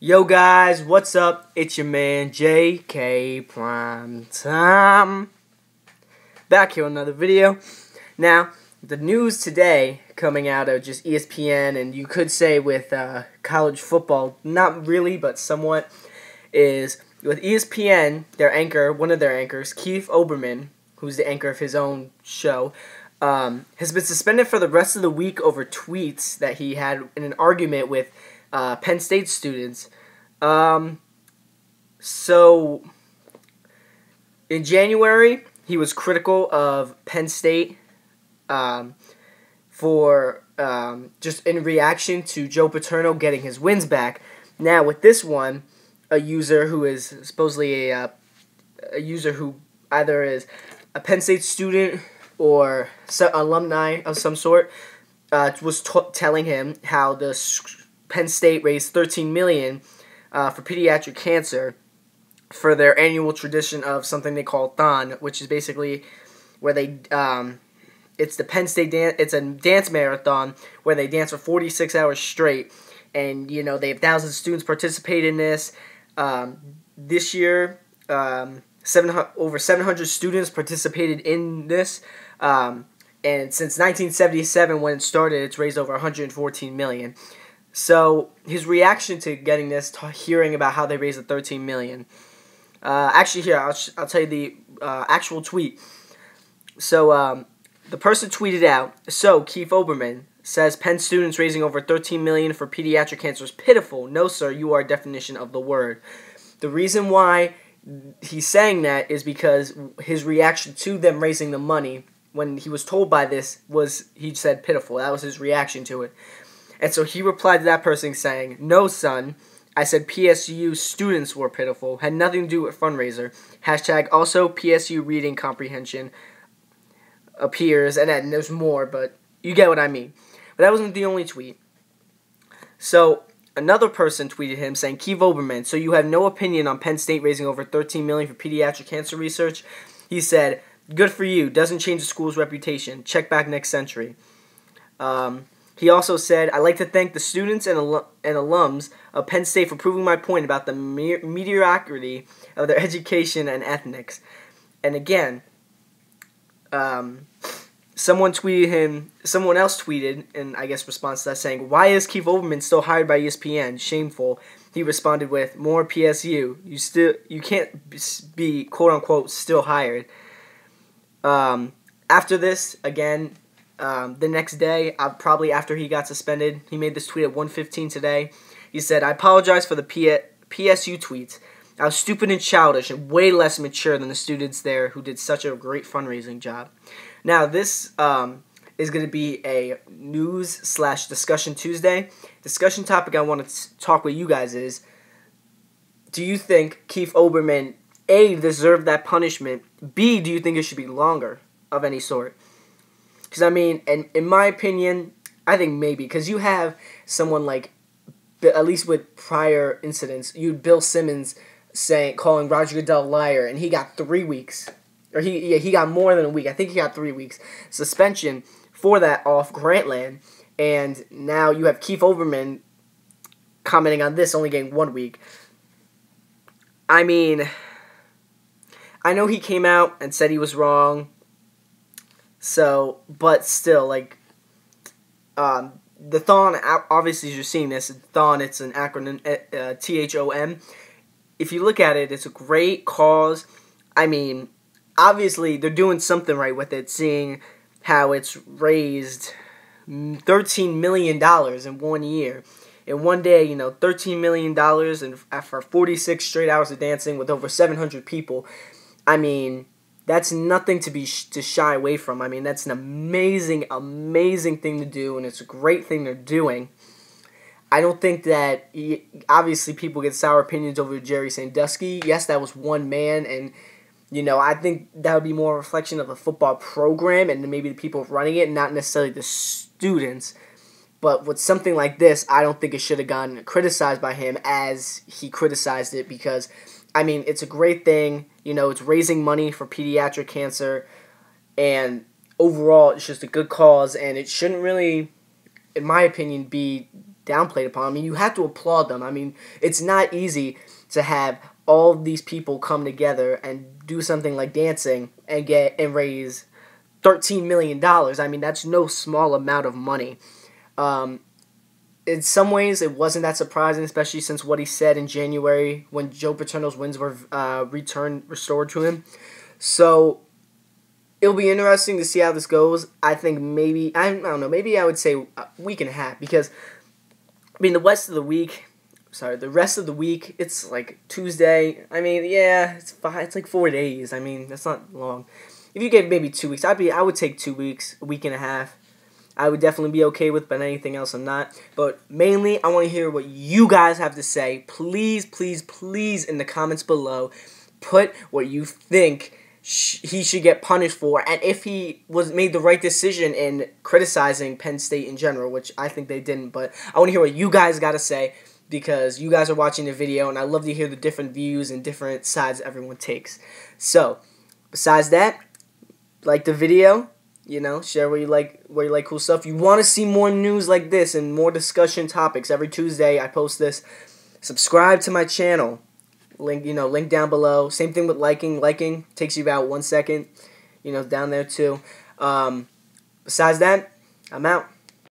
Yo guys, what's up? It's your man JK Prime Time. Back here with another video. Now, the news today coming out of just ESPN, and you could say with college football, not really, but somewhat, is with ESPN, one of their anchors, Keith Olbermann, who's the anchor of his own show, has been suspended for the rest of the week over tweets that he had in an argument with Penn State students. So in January, he was critical of Penn State for just in reaction to Joe Paterno getting his wins back. Now with this one, a user who is supposedly a user who either is a Penn State student or alumni of some sort, was telling him how the Penn State raised $13 million for pediatric cancer for their annual tradition of something they call Thon, which is basically where they it's the Penn State dance. It's a dance marathon where they dance for 46 hours straight, and they have thousands of students participate in this. This year, over 700 students participated in this. And since 1977, when it started, it's raised over $114 million. So his reaction to getting this, hearing about how they raised the $13 million. Actually, here I'll tell you the actual tweet. So the person tweeted out, "So Keith Olbermann says Penn students raising over $13 million for pediatric cancer is pitiful. No, sir, you are a definition of the word." The reason why he's saying that is because his reaction to them raising the money when he was told by this was, he said pitiful. That was his reaction to it. And so he replied to that person saying, "No, son, I said PSU students were pitiful. Had nothing to do with fundraiser. Hashtag also PSU reading comprehension appears." And then there's more, but you get what I mean. But that wasn't the only tweet. So another person tweeted him saying, "Keith Olbermann, so you have no opinion on Penn State raising over $13 million for pediatric cancer research?" He said, "Good for you. Doesn't change the school's reputation. Check back next century." He also said, "I'd like to thank the students and alums of Penn State for proving my point about the mediocrity of their education and ethics." And again, someone else tweeted, in I guess response to that, saying, "Why is Keith Olbermann still hired by ESPN? Shameful." He responded with, "More PSU. You can't be quote unquote still hired." After this, again, the next day, probably after he got suspended, he made this tweet at 1:15 today. He said, "I apologize for the PSU tweets. I was stupid and childish and way less mature than the students there who did such a great fundraising job." Now, this is going to be a news/discussion Tuesday. Discussion topic I want to talk with you guys is, do you think Keith Olbermann, A, deserved that punishment? B, do you think it should be longer of any sort? Because, I mean, and in my opinion, I think maybe. Because you have someone like, at least with prior incidents, Bill Simmons calling Roger Goodell a liar, and he got 3 weeks. Or he got more than a week. I think he got 3 weeks suspension for that off Grantland. And now you have Keith Olbermann commenting on this, only getting 1 week. I mean, I know he came out and said he was wrong. So, but still, like, the Thon, obviously you're seeing this, Thon, it's an acronym, THOM. If you look at it, it's a great cause. I mean, obviously they're doing something right with it, seeing how it's raised $13 million in 1 year. In one day, $13 million and for 46 straight hours of dancing with over 700 people. I mean, that's nothing to shy away from. I mean, that's an amazing, amazing thing to do, and it's a great thing they're doing. I don't think that, obviously people get sour opinions over Jerry Sandusky. Yes, that was one man, and, I think that would be more a reflection of the football program and maybe the people running it, not necessarily the students. But with something like this, I don't think it should have gotten criticized by him as he criticized it, because, I mean, it's a great thing. It's raising money for pediatric cancer, and overall, it's just a good cause, and it shouldn't really, in my opinion, be downplayed upon. I mean, you have to applaud them. I mean, it's not easy to have all these people come together and do something like dancing and raise $13 million. I mean, that's no small amount of money. In some ways, it wasn't that surprising, especially since what he said in January when Joe Paterno's wins were restored to him. So it'll be interesting to see how this goes. I think maybe, I don't know, maybe I would say a week and a half, because, I mean, the rest of the week, it's like Tuesday. I mean, yeah, it's like 4 days. I mean, that's not long. If you gave maybe 2 weeks, I would take 2 weeks, a week and a half. I would definitely be okay with, but anything else I'm not. But mainly, I want to hear what you guys have to say. Please, please, please, in the comments below, put what you think he should get punished for, and if he made the right decision in criticizing Penn State in general, which I think they didn't. But I want to hear what you guys got to say, because you guys are watching the video, and I love to hear the different views and different sides everyone takes. So, besides that, like the video. You know, share where you like cool stuff. You want to see more news like this and more discussion topics. Every Tuesday I post this. Subscribe to my channel. Link down below. Same thing with liking. Liking takes you about 1 second. Down there too. Besides that, I'm out.